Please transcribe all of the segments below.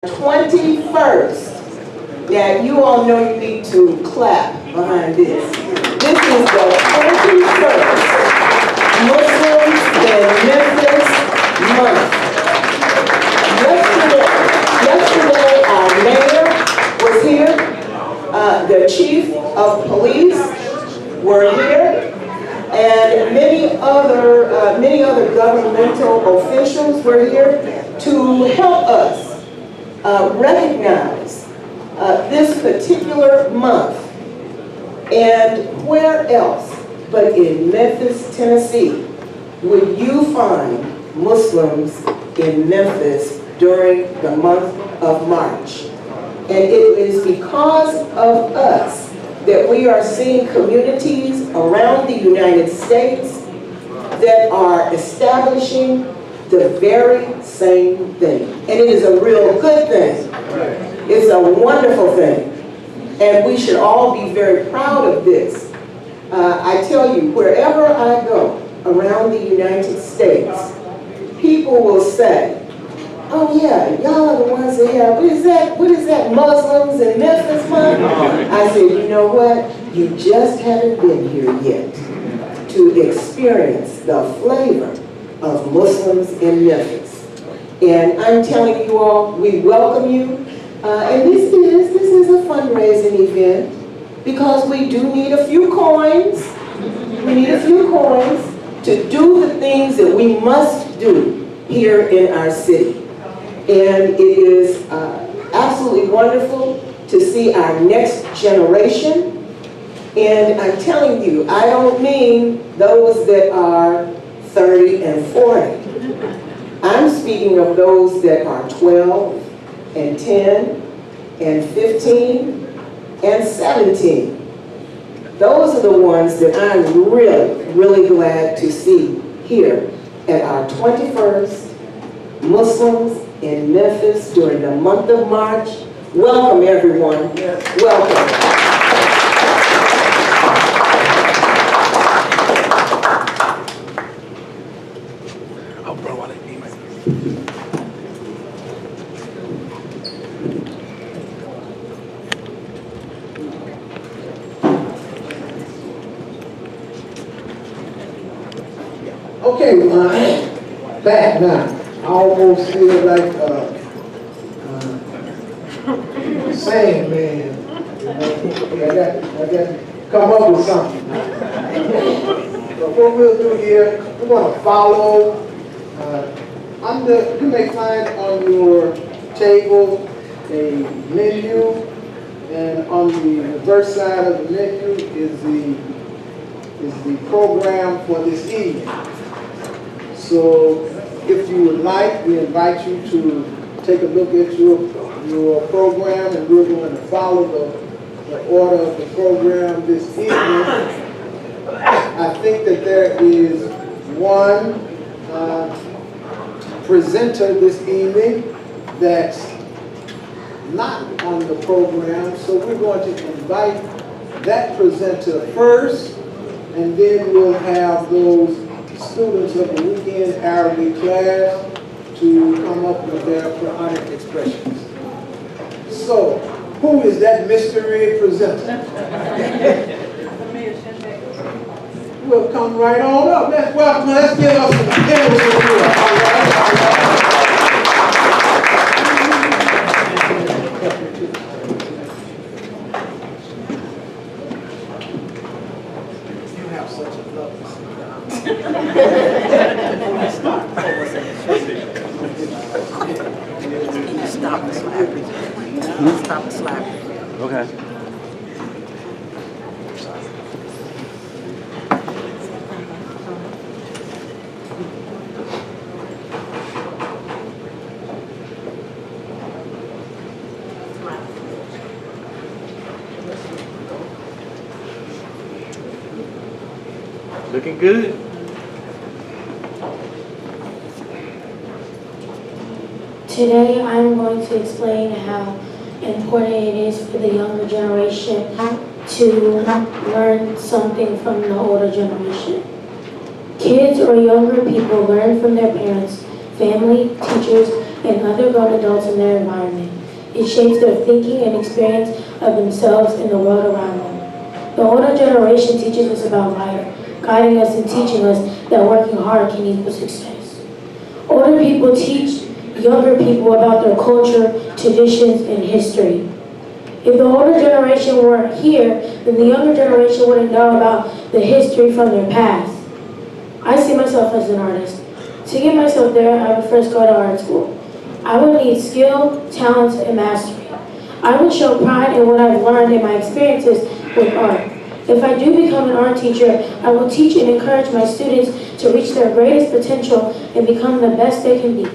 21st. Now, you all know you need to clap behind this. This is the 21st Muslims in Memphis month. Yesterday our mayor was here. The chief of police were here. And many other governmental officials were here to help us recognize this particular month. And where else but in Memphis, Tennessee, would you find Muslims in Memphis during the month of March? And it is because of us that we are seeing communities around the United States that are establishing the very same thing. And it is a real good thing. It's a wonderful thing. And we should all be very proud of this. I tell you, wherever I go around the United States, people will say, oh yeah, y'all are the ones that have, what is that, Muslims in Memphis month? I said, you know what? You just haven't been here yet to experience the flavor of Muslims in Memphis. And I'm telling you all, we welcome you. And this is a fundraising event because we do need a few coins. We need a few coins to do the things that we must do here in our city. And it is absolutely wonderful to see our next generation. And I'm telling you, I don't mean those that are 30 and 40. I'm speaking of those that are 12 and 10 and 15 and 17. Those are the ones that I'm really, really glad to see here at our 21st Muslims in Memphis during the month of March. Welcome, everyone. Yes. Welcome. Oh, bro, I like email. Okay, back now. I almost feel like saying, man, you know, I got to come up with something. But what we'll do here, we're going to follow. You may find on your table a menu, and on the reverse side of the menu is the program for this evening. So, if you would like, we invite you to take a look at your program, and we're going to follow the order of the program this evening. I think that there is one presenter this evening that's not on the program, so we're going to invite that presenter first, and then we'll have those students of the weekend Arabic class to come up with their Quranic expressions. So, who is that mystery presenter? We'll come right on up. Let's welcome, let's give us some candles in here. All right. You have such a lovely Stop the slapping. Stop the slapping. Okay. Looking good. Today I'm going to explain how important it is for the younger generation to learn something from the older generation. Kids or younger people learn from their parents, family, teachers, and other grown adults in their environment. It shapes their thinking and experience of themselves and the world around them. The older generation teaches us about life, guiding us and teaching us that working hard can equal success. Older people teach younger people about their culture, traditions, and history. If the older generation weren't here, then the younger generation wouldn't know about the history from their past. I see myself as an artist. To get myself there, I would first go to art school. I would need skill, talent, and mastery. I would show pride in what I've learned in my experiences with art. If I do become an art teacher, I will teach and encourage my students to reach their greatest potential and become the best they can be.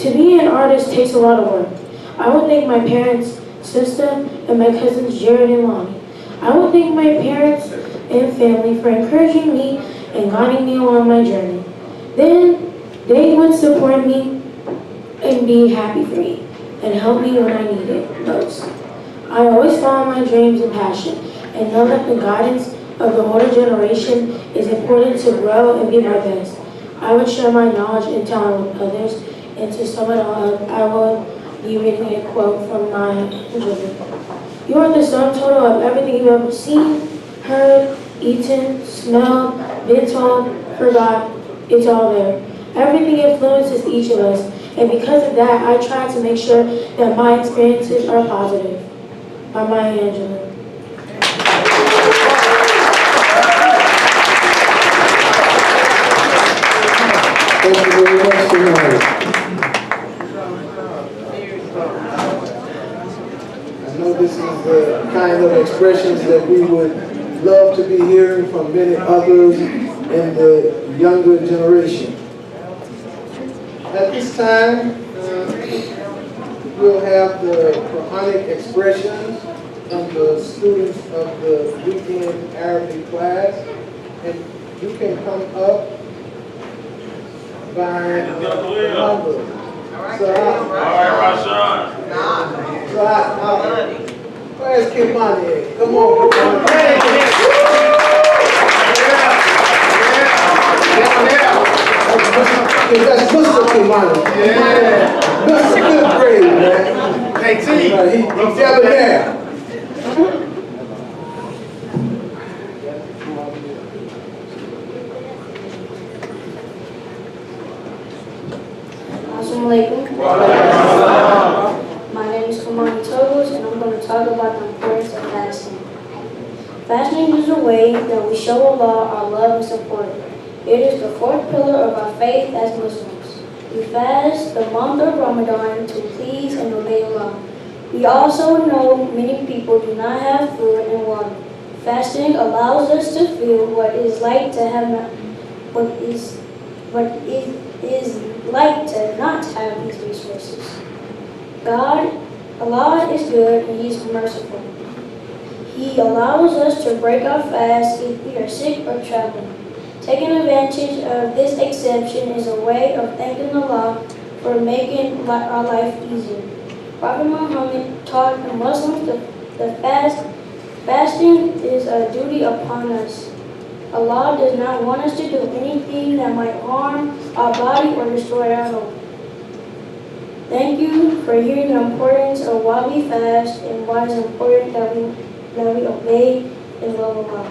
To be an artist takes a lot of work. I would thank my parents, sister, and my cousins Jared and Lonnie. I would thank my parents and family for encouraging me and guiding me along my journey. Then they would support me and be happy for me and help me when I need it most. I always follow my dreams and passion and know that the guidance of the older generation is important to grow and be my best. I would share my knowledge and talent with others, and to sum it all up, I will be reading a quote from my children. You are the sum total of everything you've ever seen, heard, eaten, smelled, been told, forgot. It's all there. Everything influences each of us, and because of that, I try to make sure that my experiences are positive. By Maya Angelou. Thank you very much tonight. I know this is the kind of expressions that we would love to be hearing from many others in the younger generation. At this time, we'll have the Quranic expressions from the students of the weekend Arabic class, and you can come up by number. Where's Kimani? Come on, Kimani. That's Mr. Kimani. Yeah. That's a good grade, man. Hey, T. He's debonair. Assalamualaikum. My name is Kamani Togos, and I'm going to talk about the importance of fasting. Fasting is a way that we show Allah our love and support. It is the fourth pillar of our faith as Muslims. We fast the month of Ramadan to please and obey Allah. We also know many people do not have food and water. Fasting allows us to feel what it is like to have like to not have these resources. Allah is good and He is merciful. He allows us to break our fast if we are sick or traveling. Taking advantage of this exception is a way of thanking Allah for making our life easier. Prophet Muhammad taught the Muslims fasting is a duty upon us. Allah does not want us to do anything that might harm our body or destroy our health. Thank you for hearing the importance of why we fast and why it's important that we obey and love Allah.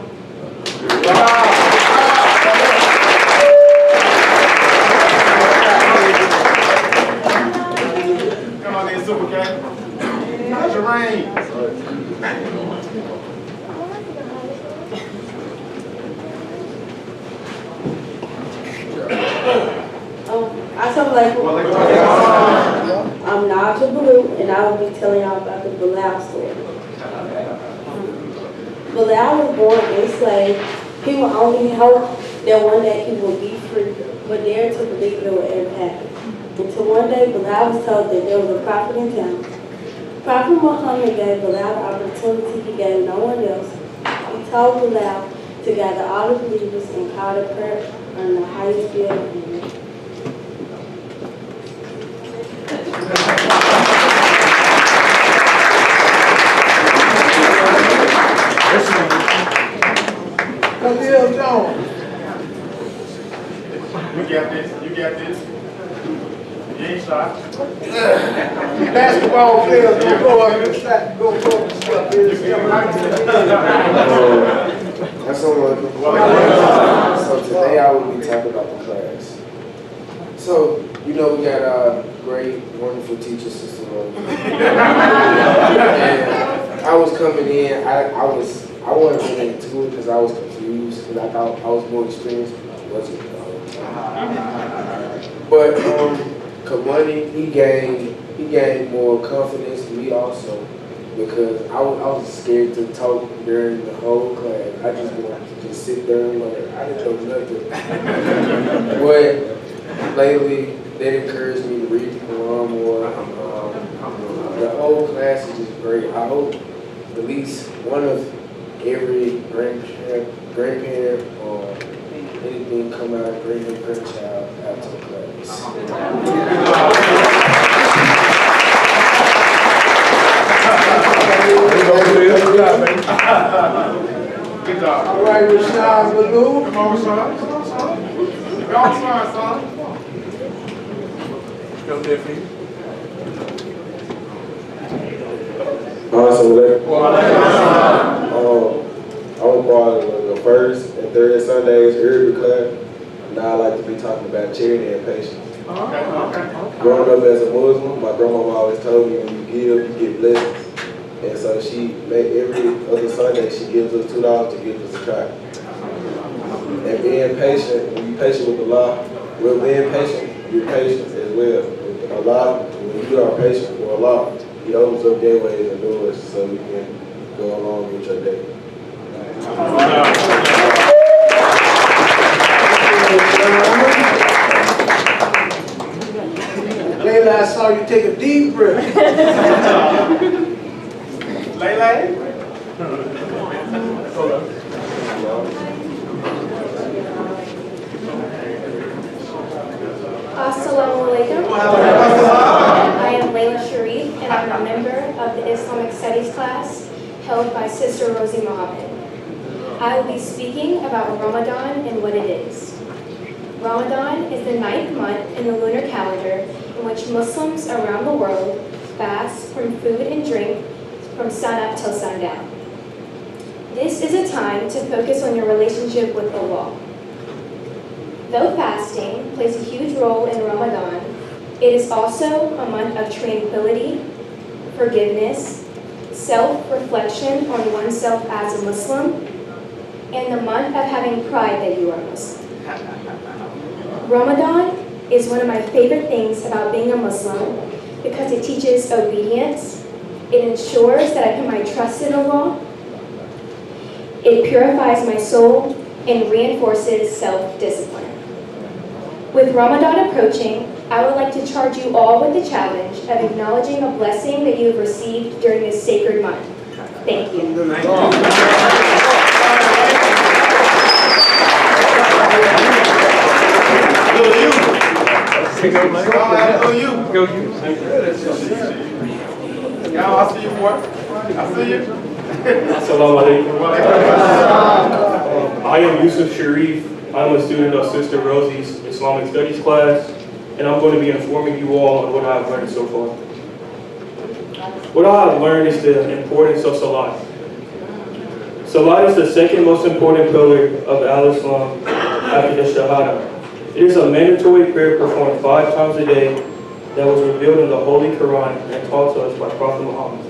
Come on in, Super Cat. How's your rain? Assalamualaikum. I'm Naja Blue, and I will be telling y'all about the Bilal story. Bilal was born enslaved. He would only hope that one day he would be free, but dared to believe it would ever happen. Until one day, Bilal was told that there was a prophet in town. Prophet Muhammad gave Bilal the opportunity he gave no one else. He told Bilal to gather all the believers and call the prayer on the highest building. Camille Jones. You got this. You got this. You ain't Basketball players don't go up and step, go up and step. Assalamualaikum. So today I will be talking about the class. So, you know, we got our great, wonderful teacher, Sister Rose. And I was coming in, I wasn't really into it because I was confused because I thought I was more experienced. I wasn't. But Kamani, he gained more confidence in me also because I was scared to talk during the whole class. I just wanted to just sit there and learn. I didn't know nothing. But lately, they encouraged me to read the Quran more. The whole class is just great. I hope at least one of every grandparent or anything come out and bring their grandchild out to the class. Good job. All right, Rashad Baloo. Come on, Rashad. Y'all smart, son. Go there for you. I'm part of the first and third Sundays Arabic class. Now I like to be talking about charity and patience. Growing up as a Muslim, my grandmama always told me when you give, you get blessings. And so she made every other Sunday she gives us $2 to give us a try. And being patient, when you're patient with Allah, well, being patient, you're patient as well. With Allah, when you are patient with Allah, He opens up gateways and doors so you can go along with your day. Layla, I saw you take a deep breath. Layla? Assalamu alaikum. I am Layla Sharif, and I'm a member of the Islamic Studies class held by Sister Rosie Mohammed. I will be speaking about Ramadan and what it is. Ramadan is the 9th month in the lunar calendar in which Muslims around the world fast from food and drink from sunup till sundown. This is a time to focus on your relationship with Allah. Though fasting plays a huge role in Ramadan, it is also a month of tranquility, forgiveness, self-reflection on oneself as a Muslim, and the month of having pride that you are Muslim. Ramadan is one of my favorite things about being a Muslim because it teaches obedience, it ensures that I put my trust in Allah, it purifies my soul, and reinforces self-discipline. With Ramadan approaching, I would like to charge you all with the challenge of acknowledging a blessing that you have received during this sacred month. Thank you. Y'all, I see you, boy. I see you. Assalamu alaikum. I am Yusuf Sharif. I'm a student of Sister Rosie's Islamic Studies class, and I'm going to be informing you all on what I've learned so far. What I have learned is the importance of Salat. Salat is the second most important pillar of Al-Islam after the Shahada. It is a mandatory prayer performed 5 times a day that was revealed in the Holy Quran and taught to us by Prophet Muhammad.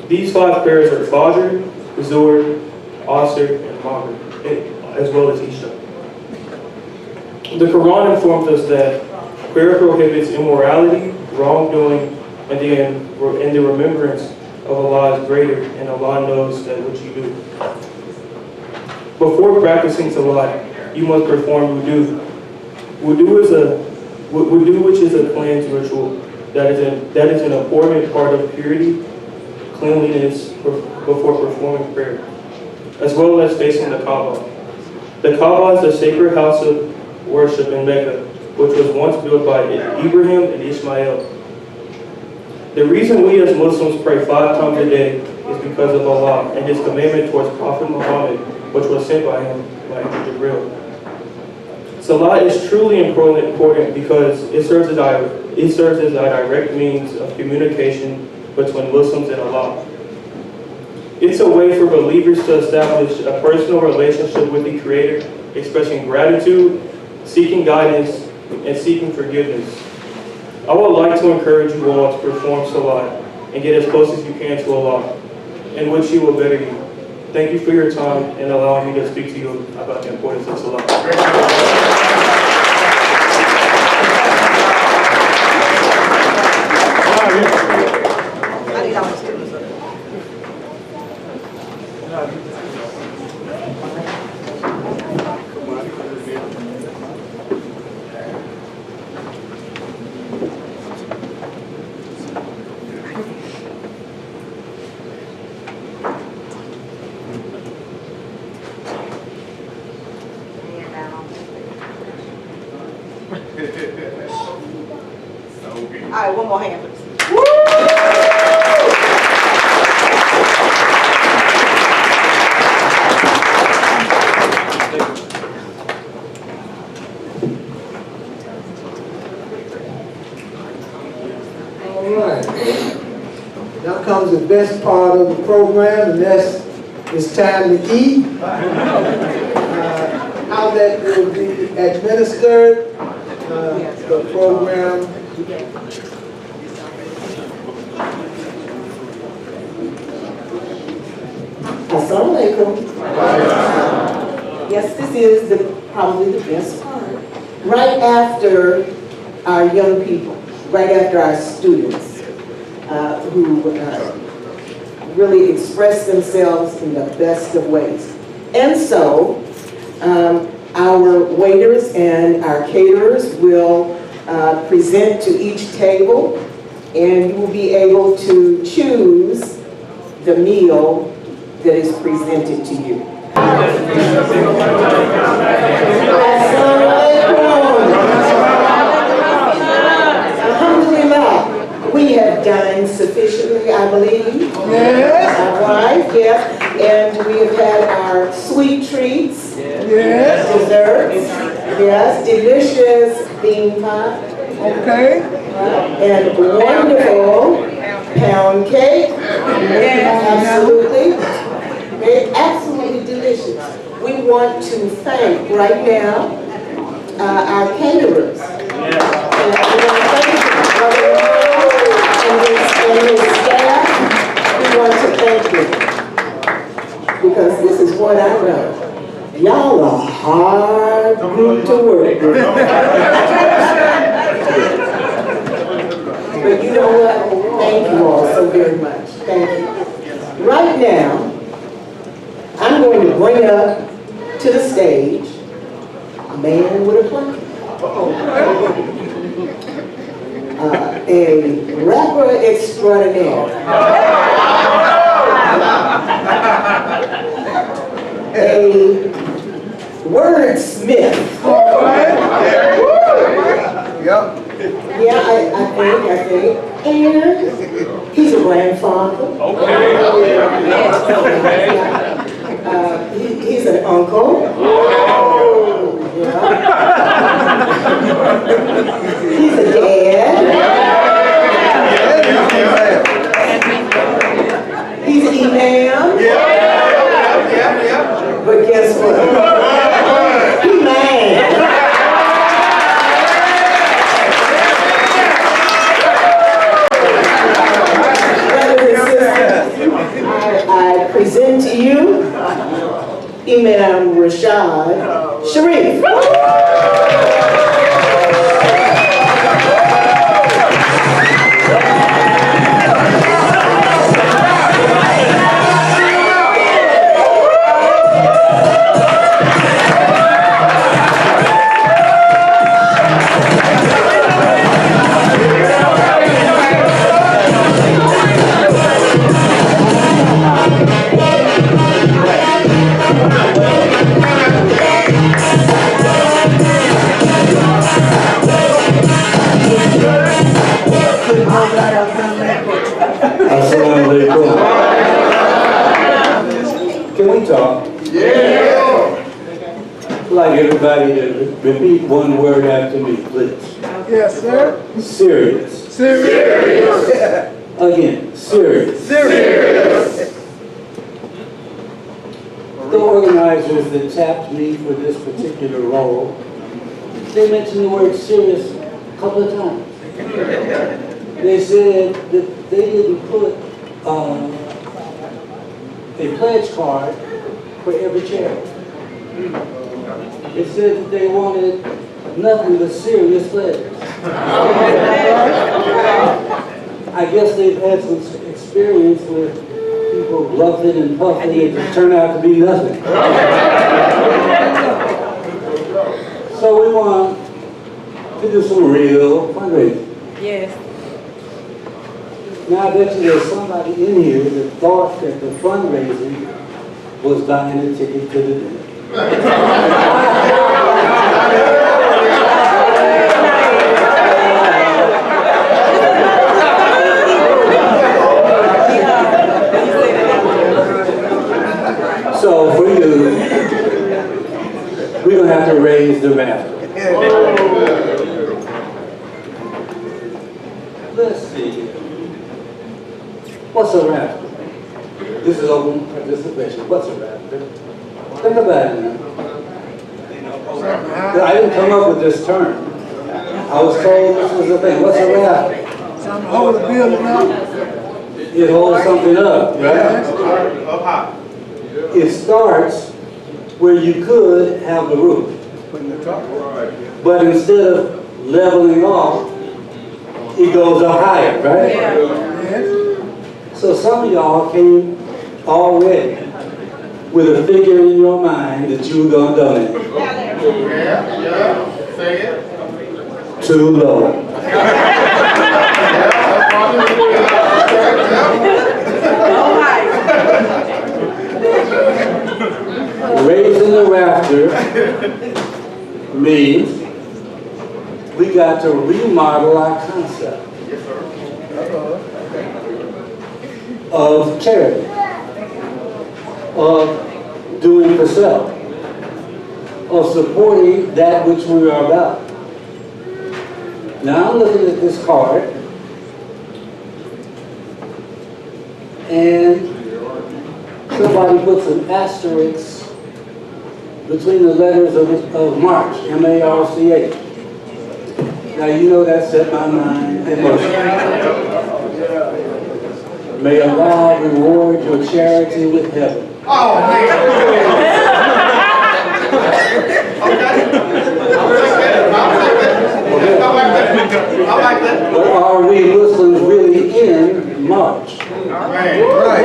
These 5 prayers are Fajr, Zuhr, Asr, and Maghrib, as well as Isha. The Quran informs us that prayer prohibits immorality, wrongdoing, and the remembrance of Allah is greater, and Allah knows that what you do. Before practicing Salat, you must perform wudu. Wudu, which is a cleanse ritual that is an important part of purity, cleanliness before performing prayer, as well as facing the Kaaba. The Kaaba is a sacred house of worship in Mecca, which was once built by Ibrahim and Ishmael. The reason we as Muslims pray 5 times a day is because of Allah and His commandment towards Prophet Muhammad, which was sent by him, by Jibril. Salah is truly important because it serves as a direct means of communication between Muslims and Allah. It's a way for believers to establish a personal relationship with the Creator, expressing gratitude, seeking guidance, and seeking forgiveness. I would like to encourage you all to perform Salah and get as close as you can to Allah, in which He will better you. Thank you for your time and allowing me to speak to you about the importance of Salah. All right, one more hand, please. All right. Now comes the best part of the program, and that's it's time to eat. How that will be administered, the program. Assalamu alaikum. Yes, this is probably the best part. Right after our young people, right after our students who really express themselves in the best of ways. And so, our waiters and our caterers will present to each table, and you will be able to choose the meal that is presented to you. Alhamdulillah, we have dined sufficiently, I believe. Yes. All right, yes. And we have had our sweet treats. Yes. Desserts. Yes, delicious bean pie. Okay. And wonderful pound cake. Absolutely. They're absolutely delicious. We want to thank right now our caterers. And we want to thank Brother and his staff. We want to thank you. Because this is what I know. Y'all are a hard group to work with. But you know what? Thank you all so very much. Thank you. Right now, I'm going to bring up to the stage a man with a plan. A rapper extraordinaire. A wordsmith. Yep. Yeah, I think. And he's a grandfather. He's an uncle. Yeah. He's a dad. He's an imam. But guess what? He mad. I present to you Imam Rashad Sharif. Can we talk? Yeah. like everybody to repeat one word after me, please. Yes, sir. Serious. Serious. Again, serious. Serious. The organizers that tapped me for this particular role, they mentioned the word serious a couple of times. They said that they didn't put a pledge card for every charity. They said that they wanted nothing but serious pledges. I guess they've had some experience with people bluffing and puffing and it turned out to be nothing. So we want to do some real fundraising. Yes. Now I bet you there's somebody in here that thought that the fundraising was buying a ticket to the dinner. So for you, we're going to have to raise the rafter. Let's see. What's a rafter? This is open participation. What's a rafter? Think about it now. I didn't come up with this term. I was told this was the thing. What's a rafter? Something hold the building up. It holds something up, right? Up high. It starts where you could have the roof. But instead of leveling off, it goes up higher, right? Yes. So some of y'all came already with a figure in your mind that you were going to donate. Yeah. Say it. Too low. Raising the rafter means we got to remodel our concept of charity, of doing for self, of supporting that which we are about. Now I'm looking at this card, and somebody puts an asterisk between the letters of March, M-A-R-C-H. Now you know that set my mind in motion. May Allah reward your charity with heaven. Oh, man. I like that. But are we Muslims really in March? Right.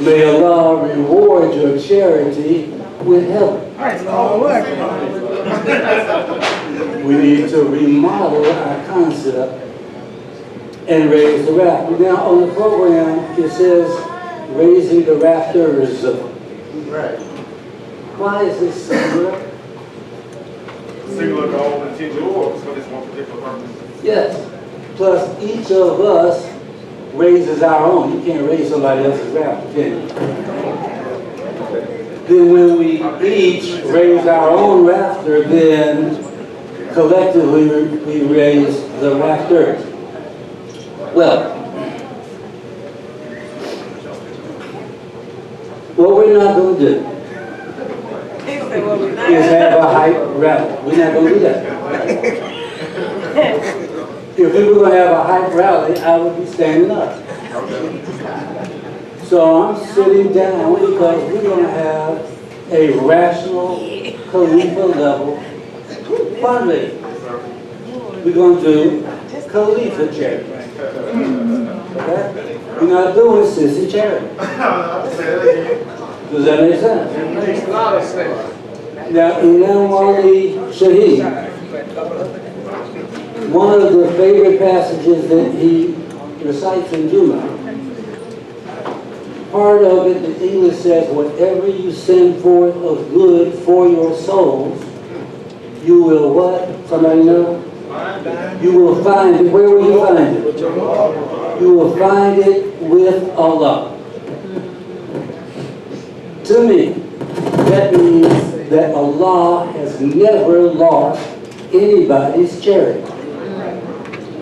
May Allah reward your charity with heaven. We need to remodel our concept and raise the rafter. Now on the program it says raising the rafters. Right. Why is this singular? Singular goal and team yours for this one particular purpose. Yes. Plus each of us raises our own. You can't raise somebody else's rafter, can you? Then when we each raise our own rafter, then collectively we raise the rafters. Well, what we're not going to do is have a hype rally. We're not going to do that. If we were going to have a hype rally, I would be standing up. So I'm sitting down because we're going to have a rational, Khalifa level fundraiser. We're going to do Khalifa charity. Okay? We're not doing sissy charity. Does that make sense? It makes a lot of sense. Now, Imam Wali Shaheed, one of the favorite passages that he recites in Jummah, part of it, the English says, whatever you send forth of good for your souls, you will what? Somebody know? You will find it. Where will you find it? You will find it with Allah. To me, that means that Allah has never lost anybody's charity.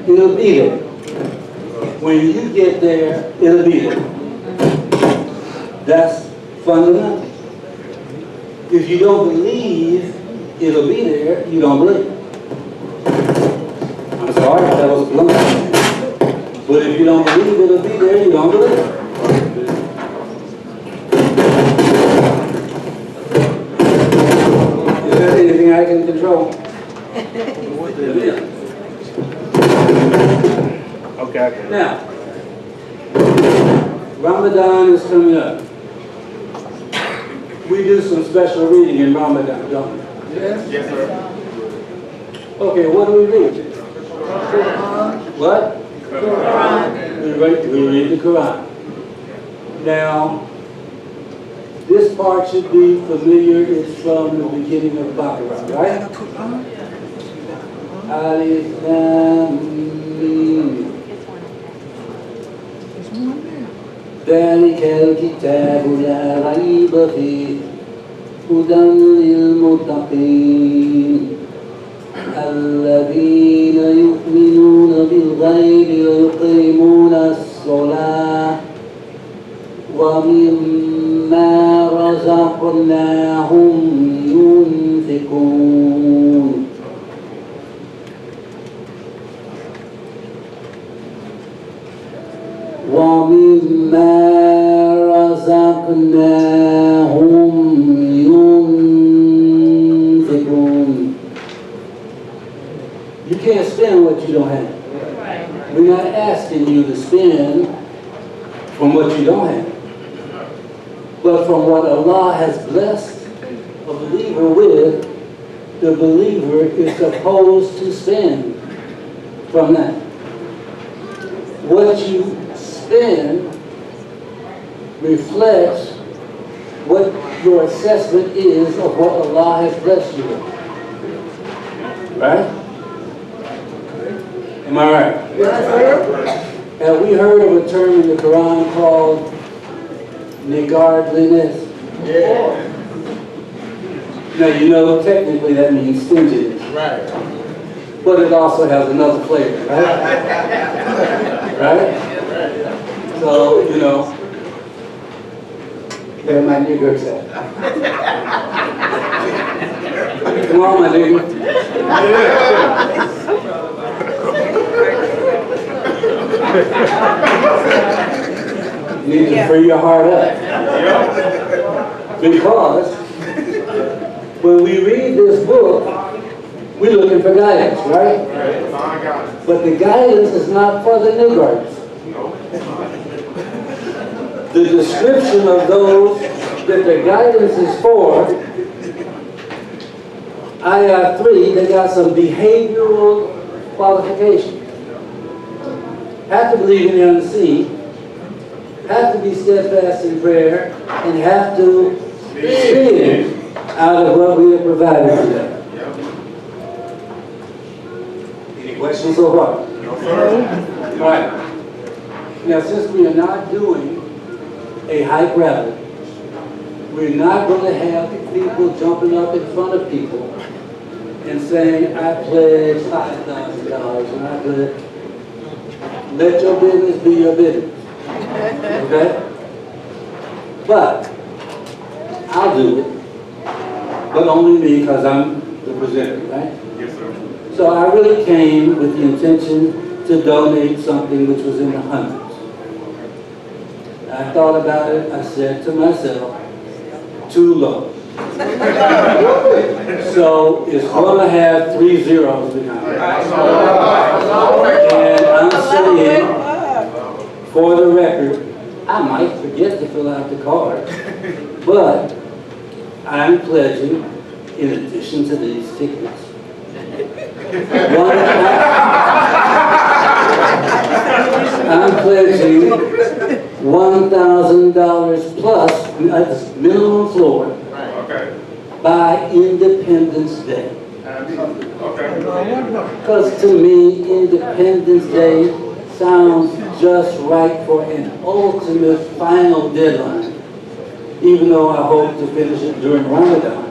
It'll be there. When you get there, it'll be there. That's fundamental. If you don't believe it'll be there, you don't believe. I'm sorry, that was blunt. But if you don't believe it'll be there, you don't believe. Is there anything I can control? Okay. Now, Ramadan is coming up. We do some special reading in Ramadan, don't we? Yes, sir. Okay, what do we read? What? We read the Quran. Now, this part should be familiar. It's from the beginning of Baqarah, right? Alif Lam Mim. ذلك الكتاب لا ريب فيه هدى للمتقين الذين يؤمنون بالغيب ويقيمون الصلاة ومما رزقناهم ينفقون. ومما رزقناهم ينفقون. You can't spend what you don't have. We're not asking you to spend from what you don't have, but from what Allah has blessed a believer with. The believer is supposed to spend from that. What you spend reflects what your assessment is of what Allah has blessed you with. Right? Am I right? Yes, sir. Have we heard of a term in the Quran called niggardliness? Yeah. Now, you know, technically that means stinginess. Right. But it also has another flavor, right? Right? So, you know, where my niggers at? Come on, my nigga. You need to free your heart up. Because when we read this book, we're looking for guidance, right? But the guidance is not for the niggards. The description of those that the guidance is for, Ayah 3, they got some behavioral qualifications. Have to believe in the unseen, have to be steadfast in prayer, and have to spend out of what we have provided for them. Any questions so far? No, sir. Right. Now, since we are not doing a high gravity, we're not going to have people jumping up in front of people and saying, I pledge $5,000 and I pledge. Let your business be your business. Okay? But I'll do it. But only me, because I'm the presenter, right? Yes, sir. So I really came with the intention to donate something which was in the hundreds. I thought about it, I said to myself, too low. So it's going to have 3 zeros behind it. And I'm saying, for the record, I might forget to fill out the card, but I'm pledging, in addition to these tickets, I'm pledging $1,000 plus minimum floor by Independence Day. Because to me, Independence Day sounds just right for an ultimate final deadline, even though I hope to finish it during Ramadan.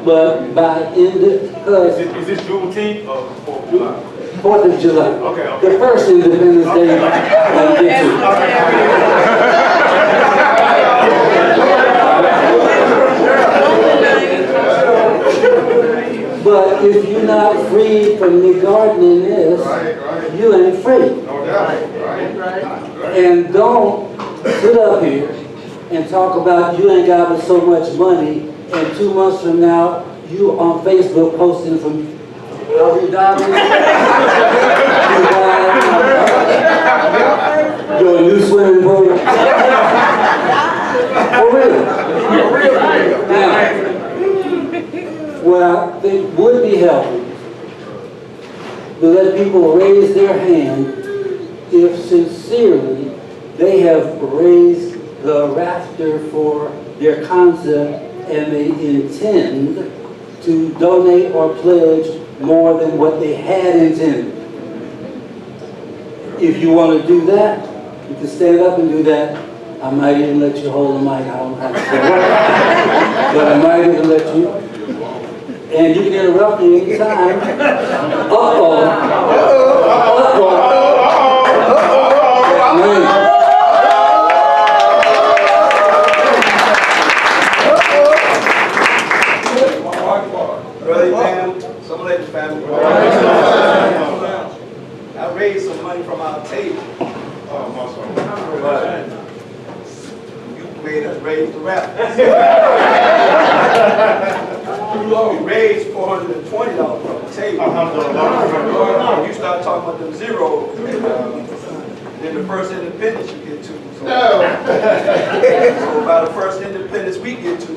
but by end of, because Is this Juneteenth or 4th of July? 4th of July. Okay. The first Independence Day I'll get to. But if you're not free from the gardeniness, you ain't free. And don't sit up here and talk about you ain't got but so much money, and 2 months from now, you on Facebook posting from Abu Dhabi, your new swimming pool. For real. Now, what I think would be helpful to let people raise their hand if sincerely they have raised the rafter for their concept and they intend to donate or pledge more than what they had intended. If you want to do that, you can stand up and do that. I might even let you hold the mic. I don't have to say what. But I might even let you. And you can interrupt me anytime. Uh-oh. Brother Pam, some ladies family. I raised some money from our table. But you made us raise the rap. We raised $420 from the table. You start talking about them zeros, then the first independence you get to. So by the first independence we get to,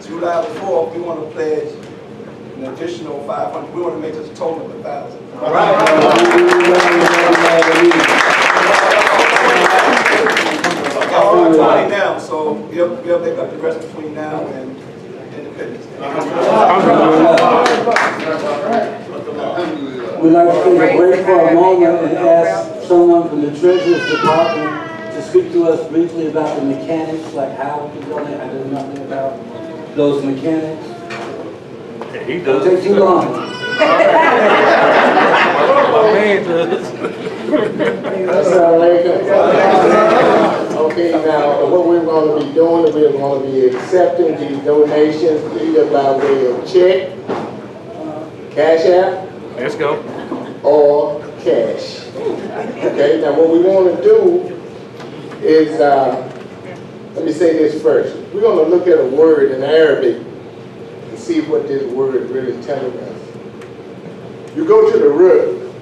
July the 4th, we want to pledge an additional 500. We want to make this a total of 1,000. All right. All right, now, so we'll make up the rest between now and independence. We'd like to take a break for a moment and ask someone from the Treasurer's Department to speak to us briefly about the mechanics, like how we donate. I know nothing about those mechanics. Don't take too long. That's all right. Okay, now what we're going to be doing is we're going to be accepting these donations either by way of check, cash app, Let's go. or cash. Okay, now what we want to do is, let me say this first. We're going to look at a word in Arabic and see what this word really is telling us. You go to the root,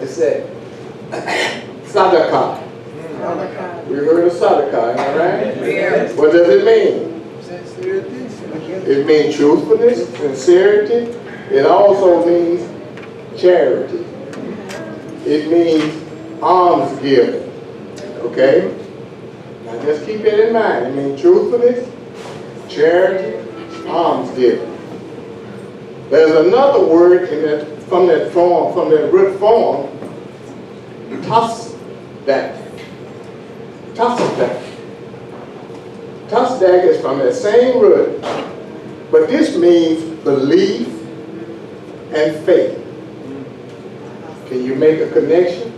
it said, sadaqah. We heard of sadaqah, am I right? Yes. What does it mean? It means truthfulness, sincerity. It also means charity. It means alms giving. Okay? Now just keep it in mind. It means truthfulness, charity, alms giving. There's another word in that, from that root form, tasdak. Tasdak. Tasdak is from that same root, but this means belief and faith. Can you make a connection?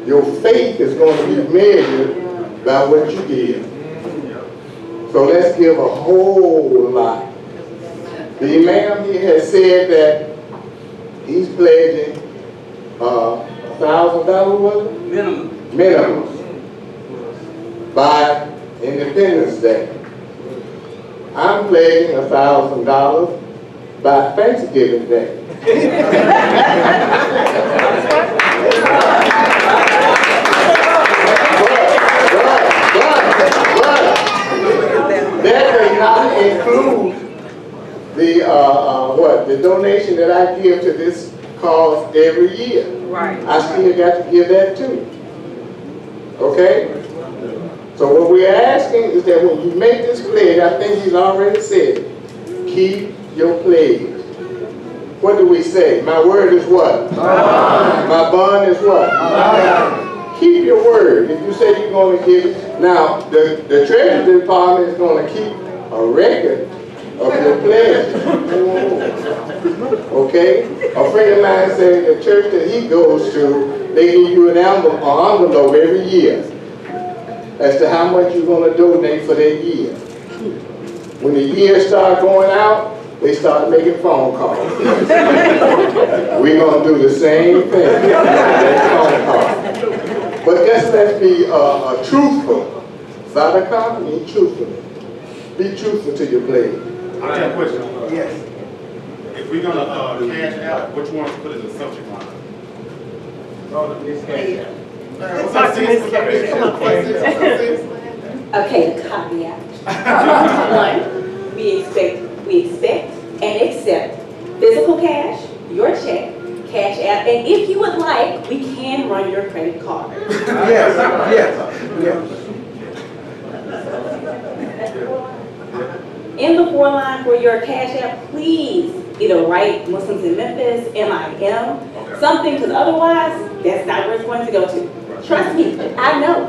Your faith is going to be measured by what you give. So let's give a whole lot. The Imam here has said that he's pledging $1,000, was it? Minimum. By Independence Day. I'm pledging $1,000 by Thanksgiving Day. But that does not include the donation that I give to this cause every year. Right. I still got to give that too. Okay? So what we're asking is that when you make this pledge, I think he's already said it, keep your pledge. What do we say? My word is what? Bond. My bond is what? Bond. Keep your word. If you say you're going to give it. Now, the Treasury Department is going to keep a record of your pledge. Okay? A friend of mine said the church that he goes to, they give you an envelope every year as to how much you're going to donate for that year. When the years start going out, they start making phone calls. We're going to do the same thing. Make phone calls. But just let's be truthful. Sadaqah means truthfulness. Be truthful to your pledge. I have a question. Yes. If we're gonna cash out, which one to put as a subject line? What's that, sis? Okay, the caveat. One, we expect and accept physical cash, your check, cash out, and if you would like, we can run your credit card. Yes. In the four line for your cash app, please either write Muslims in Memphis, MIM, something, because otherwise, that's not where it's going to go to. Trust me, I know.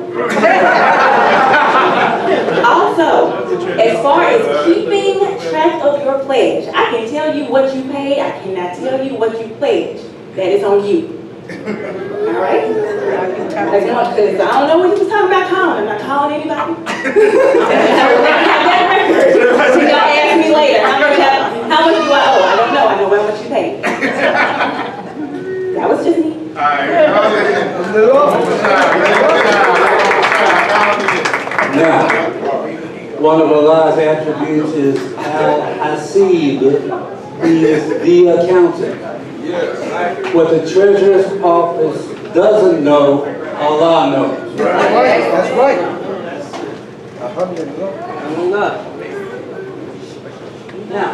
Also, as far as keeping track of your pledge, I can tell you what you paid, I cannot tell you what you pledged. That is on you. All right? Because I don't know what you was talking about calling. I'm not calling anybody. You're gonna ask me later, how much do I owe? I don't know. I know how much you paid. That was just me. Now, one of Allah's attributes is Al-Hasib. He is the accountant. What the treasurer's office doesn't know, Allah knows. That's right. Alhamdulillah. Now,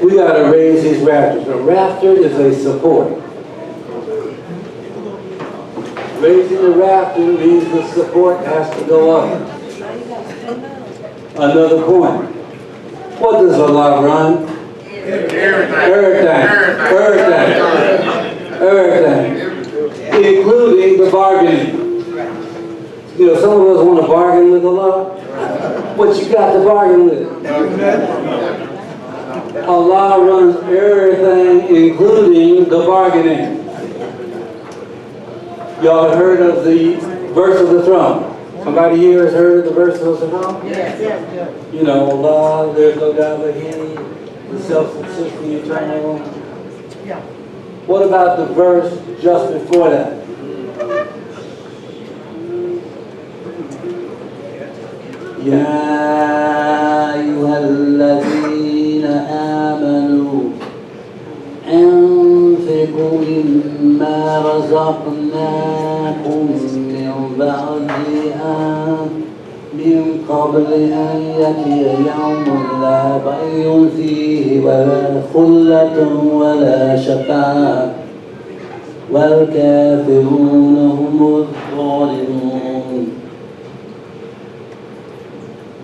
we got to raise these rafters. A rafter is a support. Raising the rafter means the support has to go up. Another point. What does Allah run? Everything. Including the bargaining. You know, some of us want to bargain with Allah. What you got to bargain with? Allah runs everything, including the bargaining. Y'all have heard of the verse of the throne? Somebody here has heard of the verse of the throne? Yes. You know, Allah, there's no God but He, the self-subsisting, eternal. What about the verse just before that? يا أيها الذين آمنوا أنفقوا مما رزقناكم من قبل أن يأتي يوم لا بيع فيه ولا خلة ولا شفاعة والكافرون هم الظالمون.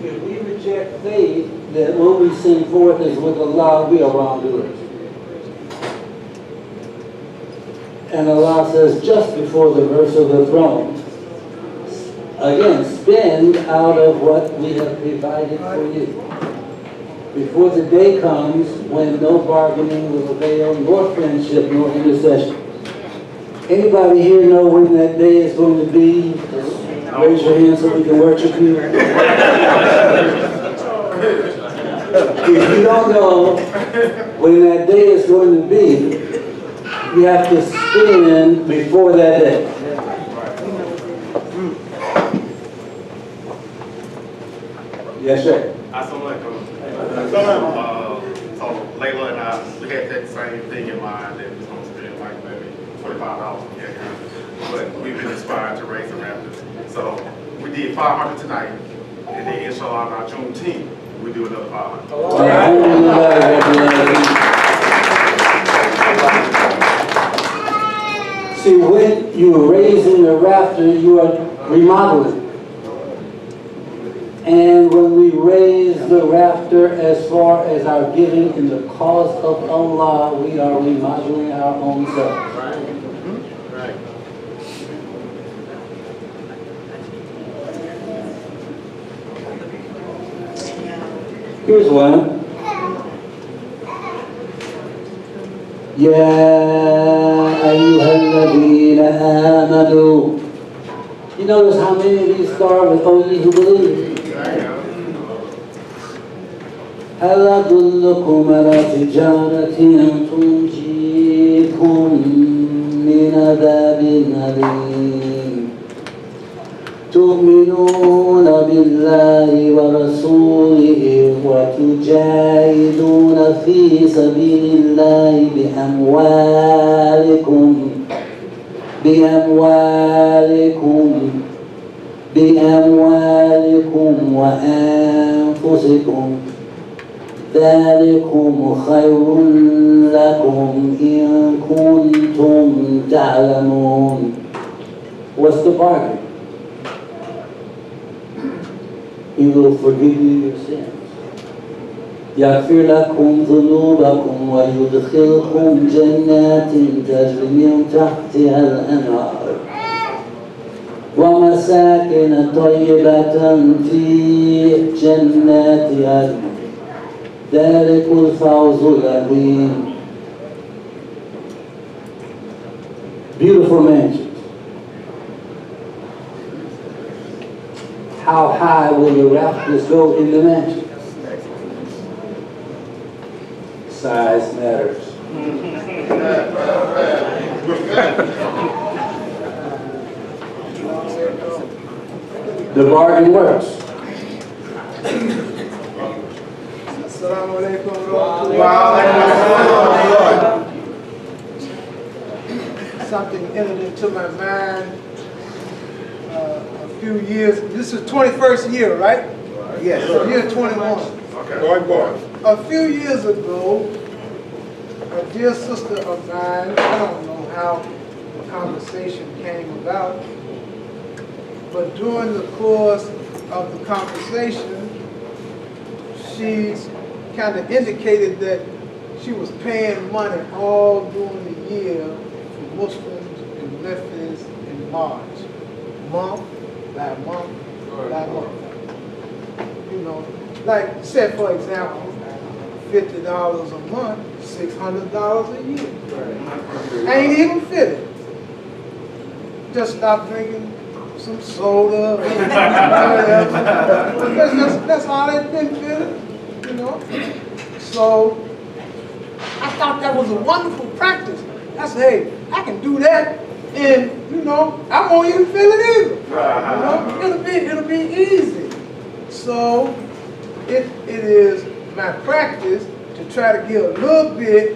If we reject faith, that what we send forth is with Allah, we are wrongdoers. And Allah says just before the verse of the throne, again, spend out of what we have provided for you. Before the day comes when no bargaining will avail, nor friendship, nor intercession. Anybody here know when that day is going to be? Raise your hand so we can worship you. If you don't know when that day is going to be, you have to spend before that day. Yes, sir. So Layla and I, we had that same thing in mind that we was going to spend like maybe $25 on that kind of, but we've been inspired to raise the rafters. So we did 500 tonight, and then inshallah on Juneteenth, we do another 500. See, when you are raising the rafter, you are remodeling. And when we raise the rafter as far as our giving in the cause of Allah, we are remodeling our own selves. Right. Here's one. يا أيها الذين آمنوا. You notice how many of these start with O ye who believe? هل أدلكم على تجارة تنجيكم من عذاب أليم تؤمنون بالله ورسوله وتجاهدون في سبيل الله بأموالكم وأنفسكم ذلكم خير لكم إن كنتم تعلمون. What's the bargain? He will forgive you your sins. يغفر لكم ذنوبكم ويدخلكم جنات تجري من تحتها الأنهار ومساكن طيبة في جنات عدن ذلك الفوز العظيم. Beautiful mansions. How high will the rafters go in the mansion? Size matters. The bargain works. Assalamu alaikum. Something entered into my mind a few years. This is 21st year, right? Yes. Year 21. Okay. A few years ago, a dear sister of mine, I don't know how the conversation came about, but during the course of the conversation, she kind of indicated that she was paying money all during the year for Muslims in Memphis in March. Month by month by month. You know, like, say for example, $50 a month, $600 a year. Ain't even fitted. Just stop drinking some soda. That's all they've been fitted, you know. So I thought that was a wonderful practice. I said, hey, I can do that, and you know, I won't even feel it either. You know, it'll be easy. So it is my practice to try to give a little bit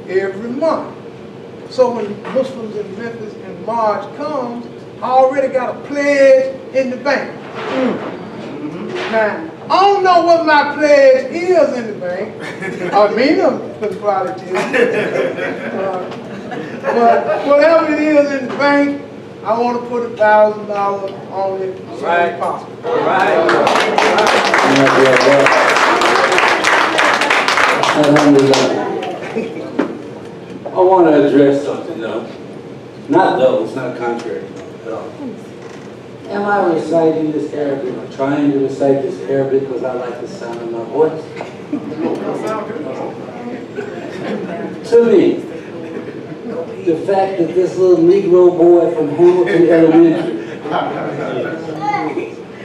every month. So when Muslims in Memphis in March comes, I already got a pledge in the bank. Now, I don't know what my pledge is in the bank. Amina could probably tell you. But whatever it is in the bank, I want to put $1,000 on it as soon as possible. I want to address something though. Not though, it's not contrary at all. Am I reciting this Arabic, or trying to recite this Arabic because I like the sound of my voice? To me, the fact that this little Negro boy from Hamilton Elementary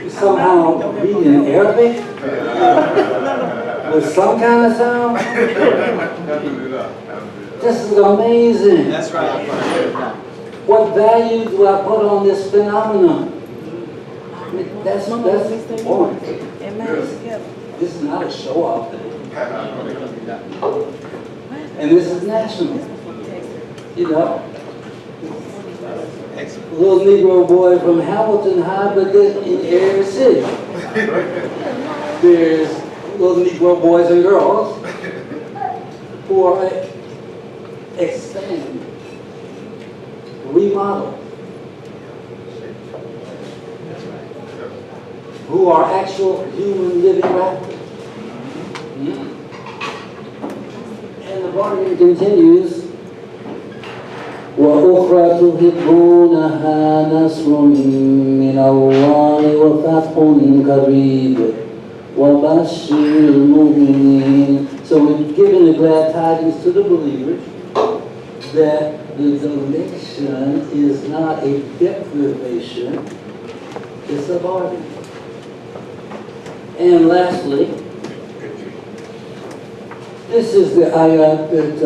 is somehow reading Arabic with some kind of sound, this is amazing. That's right. What value do I put on this phenomenon? That's boring. This is not a show-off day. And this is national. You know, little Negro boy from Hamilton High, but then in every city, there's little Negro boys and girls who are expanding, remodeled, who are actual human living rappers. And the bargain continues. وأخرى تحبونها نصر من الله وفتح قريب وَبَشِّرِ الْمُؤْمِنِينَ. So we're giving the glad tidings to the believers that the donation is not a deprivation, it's a bargain. And lastly, this is the ayat that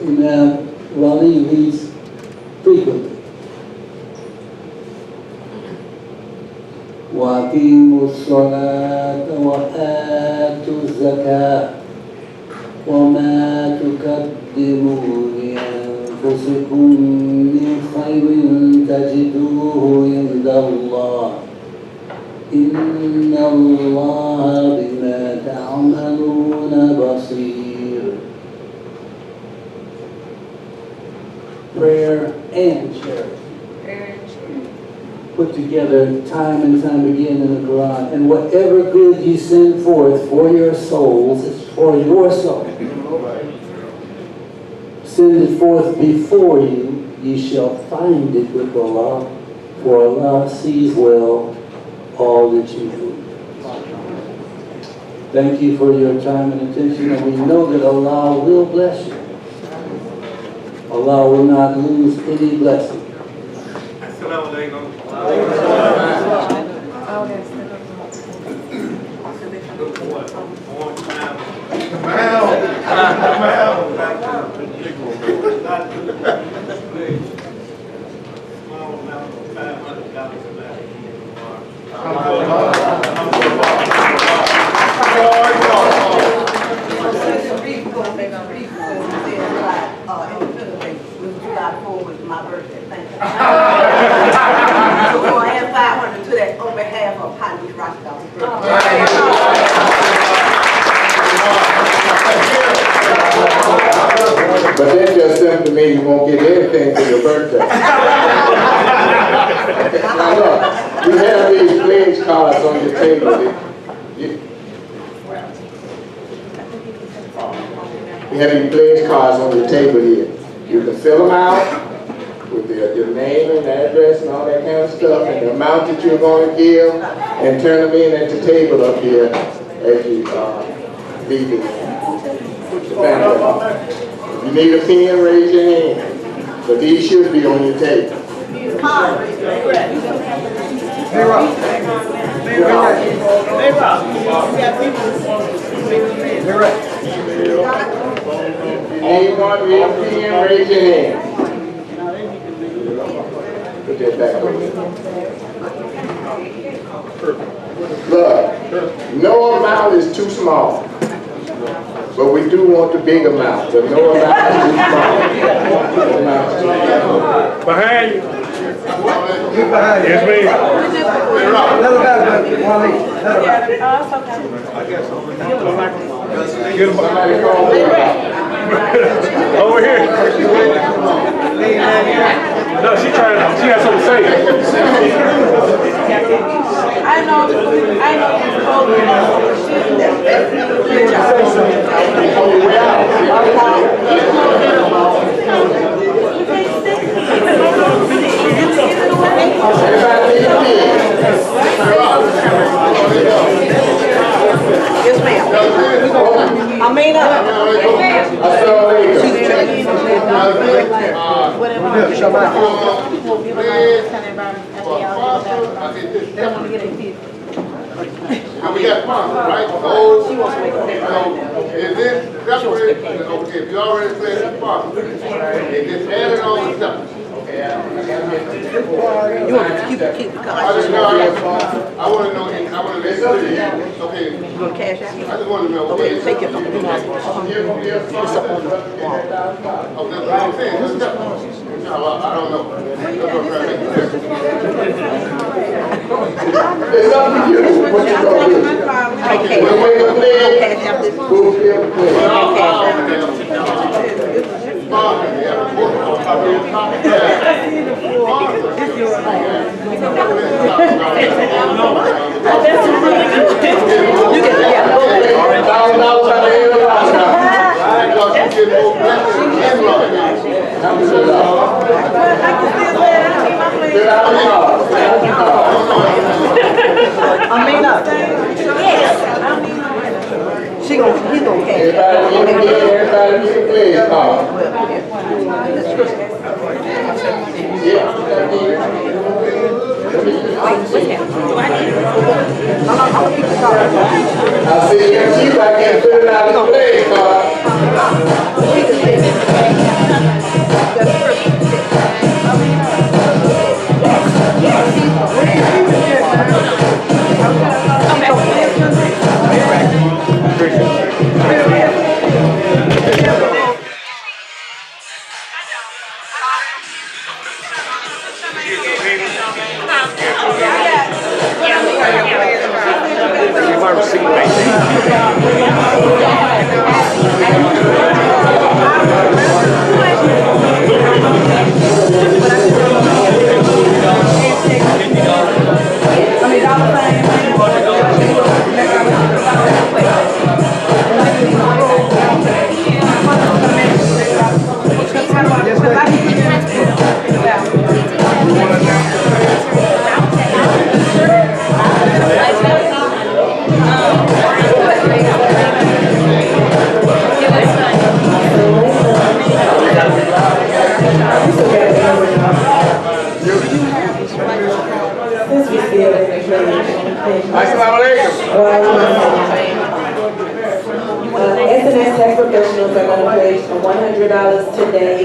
Imam Wali reads frequently. وَأَقِيمُوا الصَّلَاةَ وَآتُوا الزَّكَاةَ وَمَا تُقَدِّمُوا لِأَنفُسِكُم مِّنْ خَيْرٍ تَجِدُوهُ عِندَ اللَّهِ إِنَّ اللَّهَ بِمَا تَعْمَلُونَ بَصِيرٌ. Prayer and charity put together time and time again in the Quran. And whatever good you send forth for your souls is for your soul. Send it forth before you, ye shall find it with Allah, for Allah sees well all that you do. Thank you for your time and attention, and we know that Allah will bless you. Allah will not lose any blessing. My birthday, thank you. So I have 500 to that on behalf of Hollywood Rockstars. But that just simply means you won't get anything for your birthday. Now look, you have these pledge cards on your table. You have these pledge cards on your table here. You can fill them out with your name and address and all that kind of stuff and the amount that you're going to give, and turn them in at the table up here as you leave the family. If you need a pen, raise your hand. But these should be on your table. Anyone with a pen, raise your hand. Put that back over. Look, no amount is too small. But we do want the big amount, but no amount is too small. Behind you. Yes, ma'am. Somebody call me. Over here. No, she has something to say. I know you told me Yes, ma'am. I mean, we got sponsors, right? She wants to make is this separate? Okay, if you already said it's sponsor, and just add it on the stuff. You want to keep the I want to know, okay. You want to cash out? I just want to know. Okay, take it. It's up on the wall. Oh, that's what I'm saying. No, I don't know. It's up to you. What you going to do? Okay. We'll wait a minute. Cash out this. We'll Amina. Yes. Everybody get a pledge card. Yeah. I see you, I can't put it out of the pledge card. SNS tax professionals are going to pledge $100 today,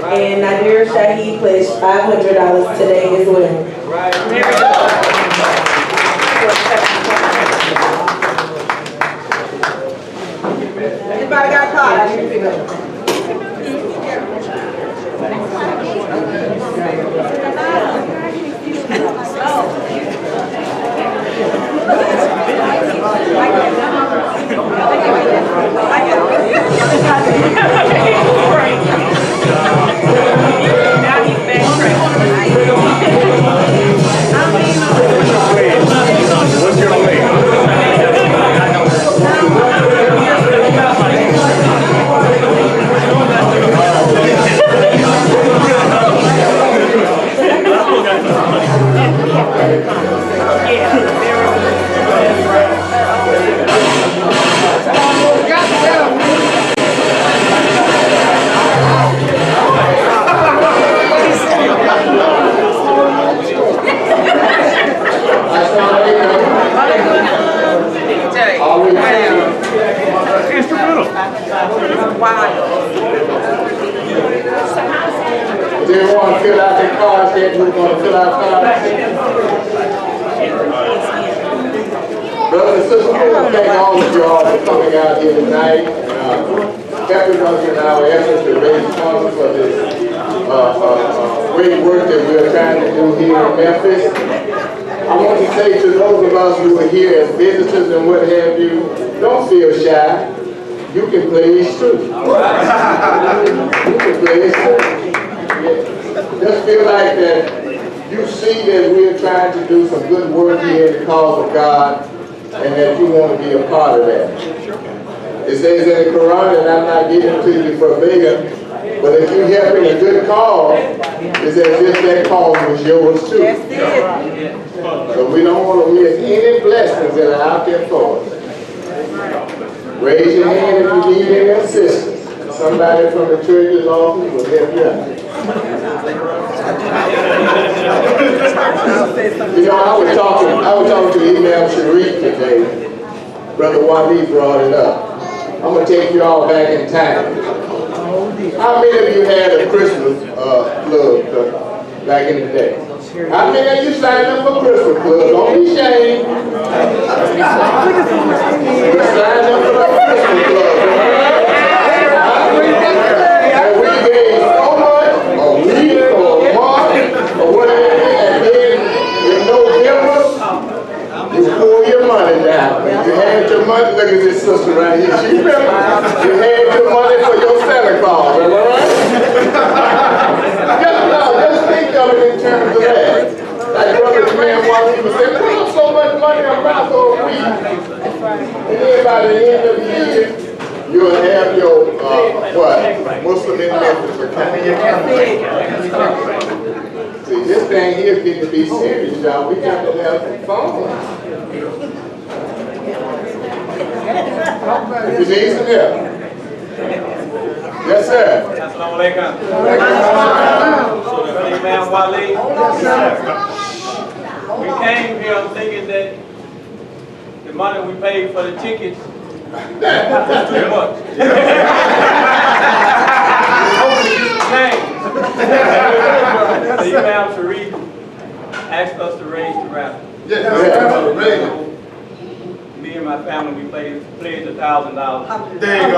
and Nadir Shahi pledged $500 today as well. Anybody got a card? I can pick up. What's your Does everyone fill out their cards yet? Who's going to fill out cards? Brothers and sisters, I want to thank all of you all for coming out here tonight. Helping us in our efforts to raise funds for this great work that we're trying to do here in Memphis. I want to say to those of us who are here as visitors and what have you, don't feel shy. You can pledge too. You can pledge too. Just feel like that you see that we're trying to do some good work here in the cause of God, and that you want to be a part of that. It says in the Quran, and I'm not giving it to you verbatim, but if you're helping a good cause, it's as if that cause was yours too. So we don't want to miss any blessings that are out there for us. Raise your hand if you need any assistance. Somebody from the church's office will help you out. You know, I was talking to Imam Sharif today. Brother Wadi brought it up. I'm going to take you all back in time. How many of you had a Christmas club back in the day? How many of you signed up for Christmas club? Don't be ashamed. You signed up for the Christmas club. And we gave so much, a week or a month or whatever, and then in November, you pull your money down. You had your money, look at this sister right here. She remember, you had your money for your Santa Claus, am I right? Just think of it in terms of that. Like brother man one people said, put up so much money in my for a week. And then by the end of the year, you'll have your, Muslim in Memphis account. See, this thing here is getting to be serious, y'all. We got to have some fun. If you need some help. Yes, sir. Assalamu alaikum. So the Imam Wale, we came here thinking that the money we paid for the tickets was too much. Hoping to get some change. The Imam Sharif asked us to raise the raffle. Me and my family, we pledged $1,000. There you go.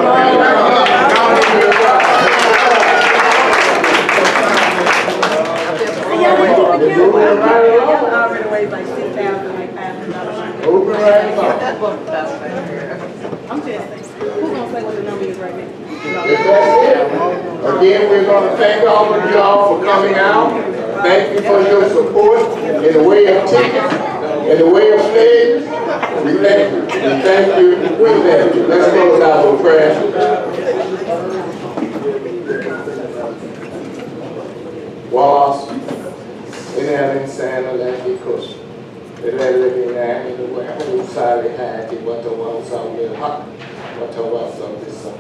Already raised like $6,000, like $500. Moving right along. I'm just saying, who's gonna say what the number is right now? If that's it, again, we're going to thank all of y'all for coming out. Thank you for your support in the way of tickets, in the way of pledges. We thank you. We thank you. We thank you. Let's close out with prayer. Was in an insane like because the living and in the way who sorry had it, what the ones out there, what the was of this song.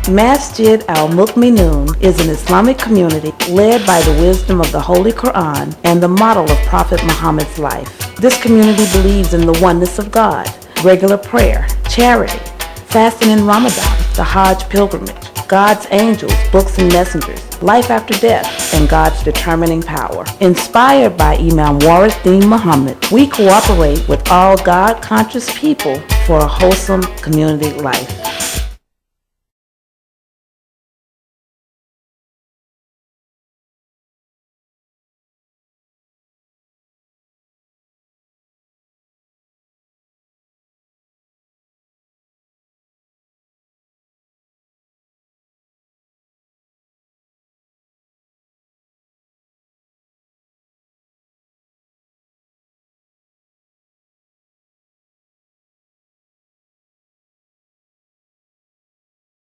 Masjid al-Mu'minun is an Islamic community led by the wisdom of the Holy Quran and the model of Prophet Muhammad's life. This community believes in the oneness of God, regular prayer, charity, fasting in Ramadan, the Hajj pilgrimage, God's angels, books and messengers, life after death, and God's determining power. Inspired by Imam Warithdin Muhammad, we cooperate with all God-conscious people for a wholesome community life.